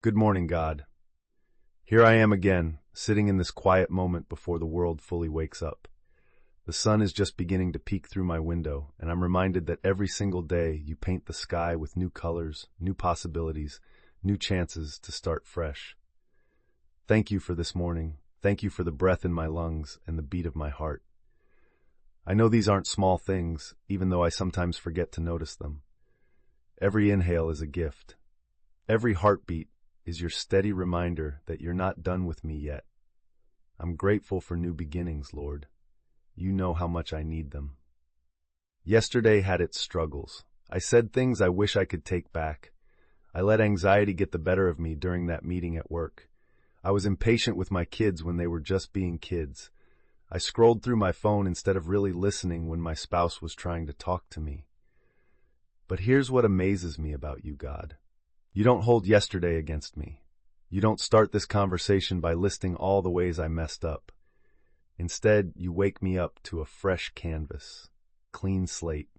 Good morning, God. Here I am again, sitting in this quiet moment before the world fully wakes up. The sun is just beginning to peek through my window, and I'm reminded that every single day you paint the sky with new colors, new possibilities, new chances to start fresh. Thank you for this morning. Thank you for the breath in my lungs and the beat of my heart. I know these aren't small things, even though I sometimes forget to notice them. Every inhale is a gift. Every heartbeat is your steady reminder that you're not done with me yet. I'm grateful for new beginnings, Lord. You know how much I need them. Yesterday had its struggles. I said things I wish I could take back. I let anxiety get the better of me during that meeting at work. I was impatient with my kids when they were just being kids. I scrolled through my phone instead of really listening when my spouse was trying to talk to me. But here's what amazes me about you, God. You don't hold yesterday against me. You don't start this conversation by listing all the ways I messed up. Instead, you wake me up to a fresh canvas, clean slate,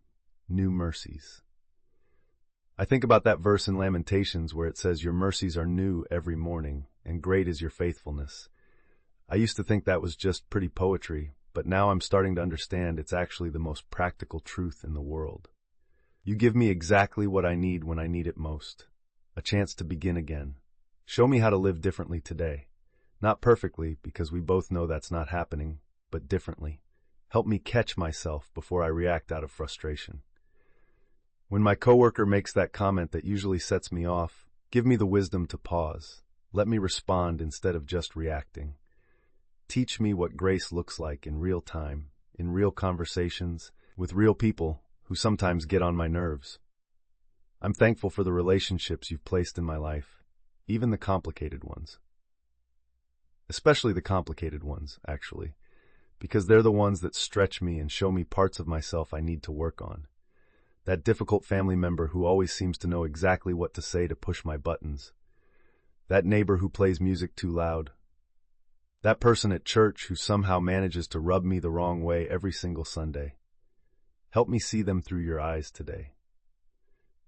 new mercies. I think about that verse in Lamentations where it says, "Your mercies are new every morning, and great is your faithfulness." I used to think that was just pretty poetry, but now I'm starting to understand it's actually the most practical truth in the world. You give me exactly what I need when I need it most. A chance to begin again. Show me how to live differently today. Not perfectly, because we both know that's not happening, but differently. Help me catch myself before I react out of frustration. When my coworker makes that comment that usually sets me off, give me the wisdom to pause. Let me respond instead of just reacting. Teach me what grace looks like in real time, in real conversations, with real people who sometimes get on my nerves. I'm thankful for the relationships you've placed in my life, even the complicated ones. Especially the complicated ones, actually, because they're the ones that stretch me and show me parts of myself I need to work on. That difficult family member who always seems to know exactly what to say to push my buttons. That neighbor who plays music too loud. That person at church who somehow manages to rub me the wrong way every single Sunday. Help me see them through your eyes today.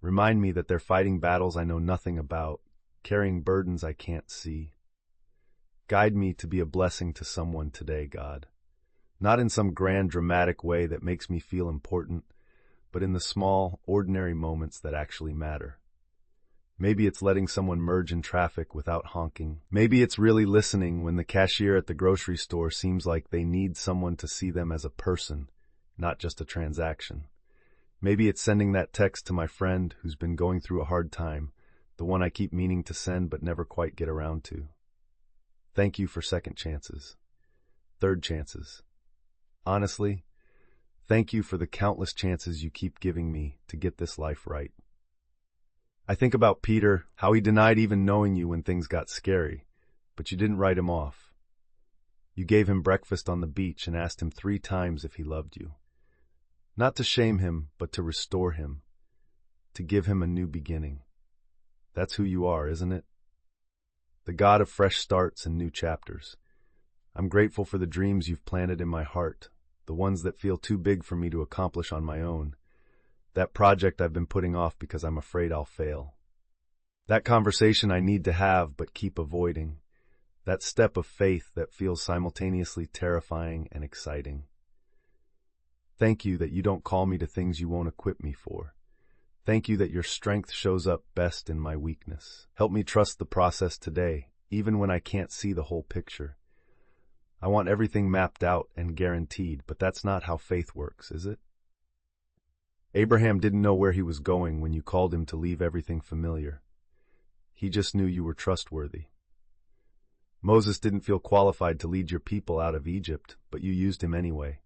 Remind me that they're fighting battles I know nothing about, carrying burdens I can't see. Guide me to be a blessing to someone today, God. Not in some grand dramatic way that makes me feel important, but in the small, ordinary moments that actually matter. Maybe it's letting someone merge in traffic without honking. Maybe it's really listening when the cashier at the grocery store seems like they need someone to see them as a person, not just a transaction. Maybe it's sending that text to my friend who's been going through a hard time, the one I keep meaning to send but never quite get around to. Thank you for second chances, third chances. Honestly, thank you for the countless chances you keep giving me to get this life right. I think about Peter, how he denied even knowing you when things got scary, but you didn't write him off. You gave him breakfast on the beach and asked him 3 times if he loved you. Not to shame him, but to restore him, to give him a new beginning. That's who you are, isn't it? The God of fresh starts and new chapters. I'm grateful for the dreams you've planted in my heart, the ones that feel too big for me to accomplish on my own. That project I've been putting off because I'm afraid I'll fail. That conversation I need to have but keep avoiding. That step of faith that feels simultaneously terrifying and exciting. Thank you that you don't call me to things you won't equip me for. Thank you that your strength shows up best in my weakness. Help me trust the process today, even when I can't see the whole picture. I want everything mapped out and guaranteed, but that's not how faith works, is it? Abraham didn't know where he was going when you called him to leave everything familiar. He just knew you were trustworthy. Moses didn't feel qualified to lead your people out of Egypt, but you used him anyway.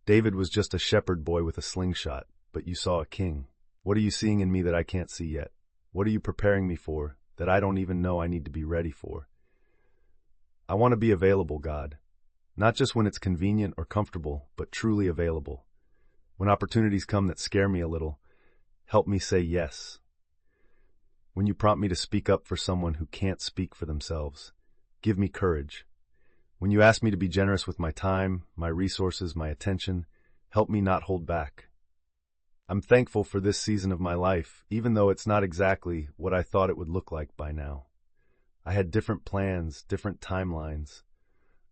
David was just a shepherd boy with a slingshot, but you saw a king. What are you seeing in me that I can't see yet? What are you preparing me for that I don't even know I need to be ready for? I want to be available, God. Not just when it's convenient or comfortable, but truly available. When opportunities come that scare me a little, help me say yes. When you prompt me to speak up for someone who can't speak for themselves, give me courage. When you ask me to be generous with my time, my resources, my attention, help me not hold back. I'm thankful for this season of my life, even though it's not exactly what I thought it would look like by now. I had different plans, different timelines.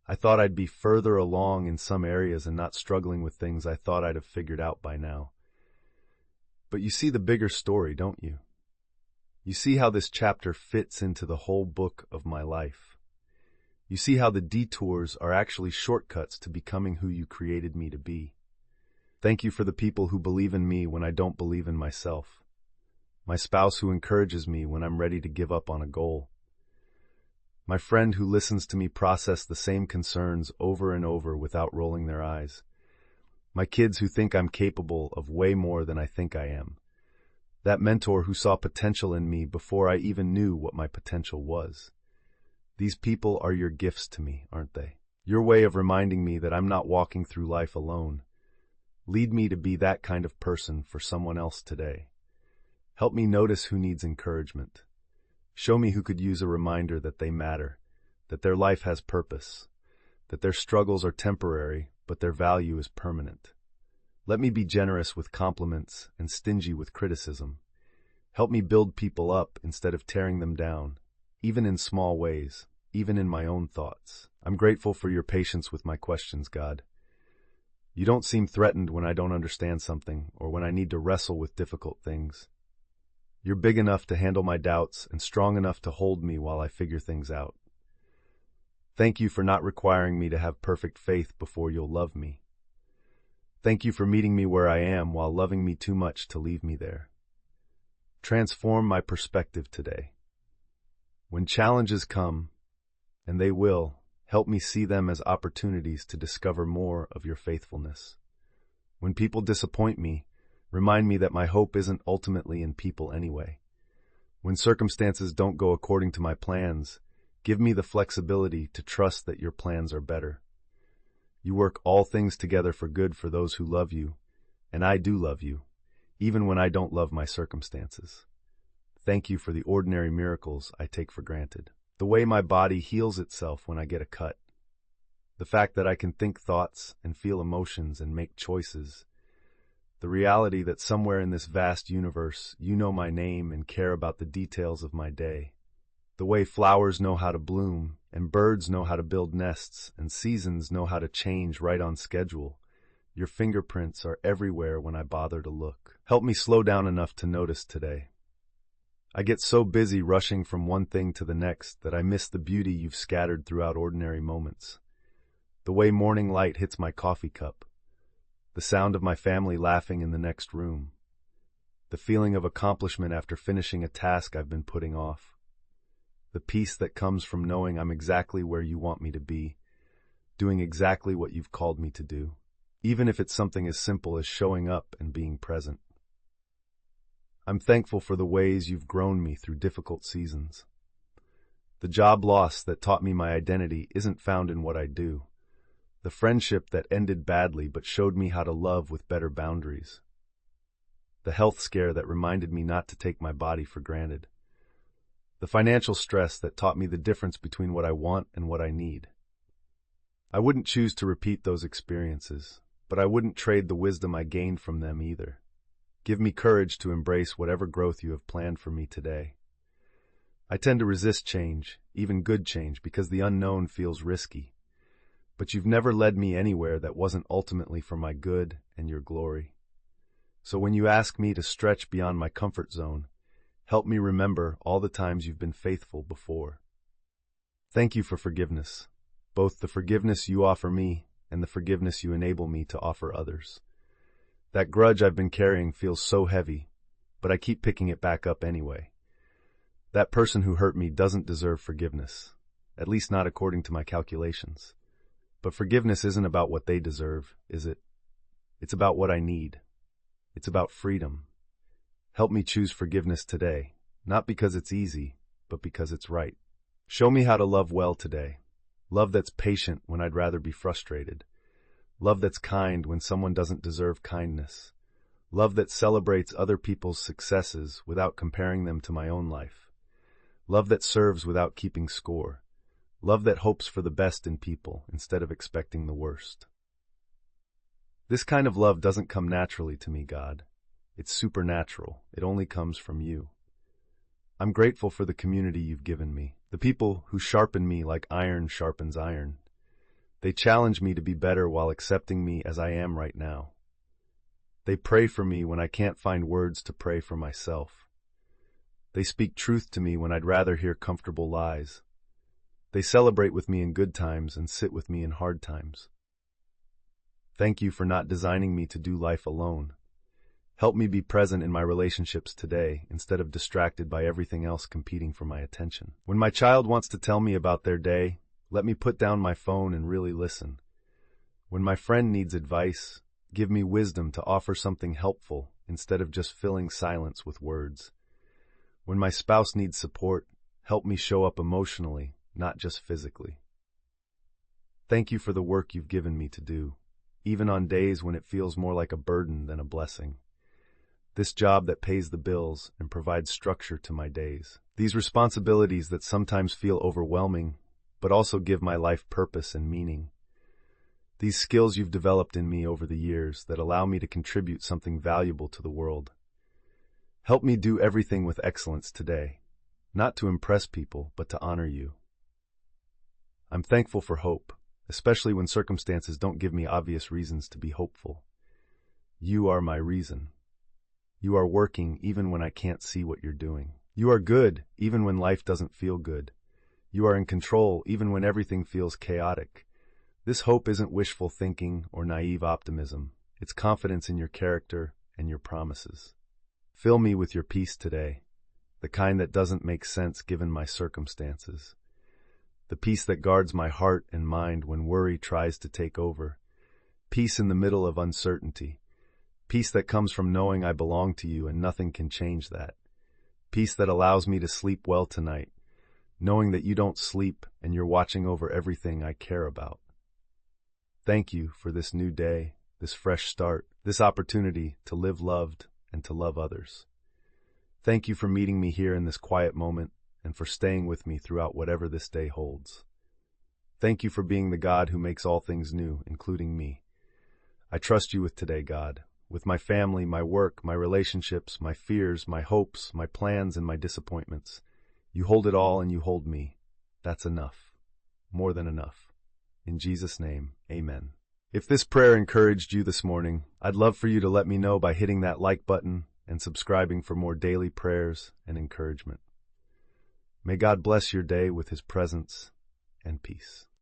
I thought I'd be further along in some areas and not struggling with things I thought I'd have figured out by now. But you see the bigger story, don't you? You see how this chapter fits into the whole book of my life. You see how the detours are actually shortcuts to becoming who you created me to be. Thank you for the people who believe in me when I don't believe in myself. My spouse who encourages me when I'm ready to give up on a goal. My friend who listens to me process the same concerns over and over without rolling their eyes. My kids who think I'm capable of way more than I think I am. That mentor who saw potential in me before I even knew what my potential was. These people are your gifts to me, aren't they? Your way of reminding me that I'm not walking through life alone. Lead me to be that kind of person for someone else today. Help me notice who needs encouragement. Show me who could use a reminder that they matter, that their life has purpose, that their struggles are temporary, but their value is permanent. Let me be generous with compliments and stingy with criticism. Help me build people up instead of tearing them down, even in small ways, even in my own thoughts. I'm grateful for your patience with my questions, God. You don't seem threatened when I don't understand something or when I need to wrestle with difficult things. You're big enough to handle my doubts and strong enough to hold me while I figure things out. Thank you for not requiring me to have perfect faith before you'll love me. Thank you for meeting me where I am while loving me too much to leave me there. Transform my perspective today. When challenges come, and they will, help me see them as opportunities to discover more of your faithfulness. When people disappoint me, remind me that my hope isn't ultimately in people anyway. When circumstances don't go according to my plans, give me the flexibility to trust that your plans are better. You work all things together for good for those who love you, and I do love you, even when I don't love my circumstances. Thank you for the ordinary miracles I take for granted. The way my body heals itself when I get a cut. The fact that I can think thoughts and feel emotions and make choices. The reality that somewhere in this vast universe, you know my name and care about the details of my day. The way flowers know how to bloom, and birds know how to build nests, and seasons know how to change right on schedule. Your fingerprints are everywhere when I bother to look. Help me slow down enough to notice today. I get so busy rushing from one thing to the next that I miss the beauty you've scattered throughout ordinary moments. The way morning light hits my coffee cup. The sound of my family laughing in the next room. The feeling of accomplishment after finishing a task I've been putting off. The peace that comes from knowing I'm exactly where you want me to be, doing exactly what you've called me to do, even if it's something as simple as showing up and being present. I'm thankful for the ways you've grown me through difficult seasons. The job loss that taught me my identity isn't found in what I do. The friendship that ended badly but showed me how to love with better boundaries. The health scare that reminded me not to take my body for granted. The financial stress that taught me the difference between what I want and what I need. I wouldn't choose to repeat those experiences, but I wouldn't trade the wisdom I gained from them either. Give me courage to embrace whatever growth you have planned for me today. I tend to resist change, even good change, because the unknown feels risky. But you've never led me anywhere that wasn't ultimately for my good and your glory. So when you ask me to stretch beyond my comfort zone, help me remember all the times you've been faithful before. Thank you for forgiveness, both the forgiveness you offer me and the forgiveness you enable me to offer others. That grudge I've been carrying feels so heavy, but I keep picking it back up anyway. That person who hurt me doesn't deserve forgiveness, at least not according to my calculations. But forgiveness isn't about what they deserve, is it? It's about what I need. It's about freedom. Help me choose forgiveness today, not because it's easy, but because it's right. Show me how to love well today. Love that's patient when I'd rather be frustrated. Love that's kind when someone doesn't deserve kindness. Love that celebrates other people's successes without comparing them to my own life. Love that serves without keeping score. Love that hopes for the best in people instead of expecting the worst. This kind of love doesn't come naturally to me, God. It's supernatural. It only comes from you. I'm grateful for the community you've given me, The people who sharpen me like iron sharpens iron. They challenge me to be better while accepting me as I am right now. They pray for me when I can't find words to pray for myself. They speak truth to me when I'd rather hear comfortable lies. They celebrate with me in good times and sit with me in hard times. Thank you for not designing me to do life alone. Help me be present in my relationships today instead of distracted by everything else competing for my attention. When my child wants to tell me about their day, let me put down my phone and really listen. When my friend needs advice, give me wisdom to offer something helpful instead of just filling silence with words. When my spouse needs support, help me show up emotionally, not just physically. Thank you for the work you've given me to do, even on days when it feels more like a burden than a blessing. This job that pays the bills and provides structure to my days. These responsibilities that sometimes feel overwhelming, but also give my life purpose and meaning. These skills you've developed in me over the years that allow me to contribute something valuable to the world. Help me do everything with excellence today, not to impress people, but to honor you. I'm thankful for hope, especially when circumstances don't give me obvious reasons to be hopeful. You are my reason. You are working even when I can't see what you're doing. You are good even when life doesn't feel good. You are in control even when everything feels chaotic. This hope isn't wishful thinking or naive optimism. It's confidence in your character and your promises. Fill me with your peace today, the kind that doesn't make sense given my circumstances. The peace that guards my heart and mind when worry tries to take over. Peace in the middle of uncertainty. Peace that comes from knowing I belong to you and nothing can change that. Peace that allows me to sleep well tonight, knowing that you don't sleep and you're watching over everything I care about. Thank you for this new day, this fresh start, this opportunity to live loved and to love others. Thank you for meeting me here in this quiet moment and for staying with me throughout whatever this day holds. Thank you for being the God who makes all things new, including me. I trust you with today, God, with my family, my work, my relationships, my fears, my hopes, my plans, and my disappointments. You hold it all and you hold me. That's enough. More than enough. In Jesus' name, amen. If this prayer encouraged you this morning, I'd love for you to let me know by hitting that like button and subscribing for more daily prayers and encouragement. May God bless your day with His presence and peace.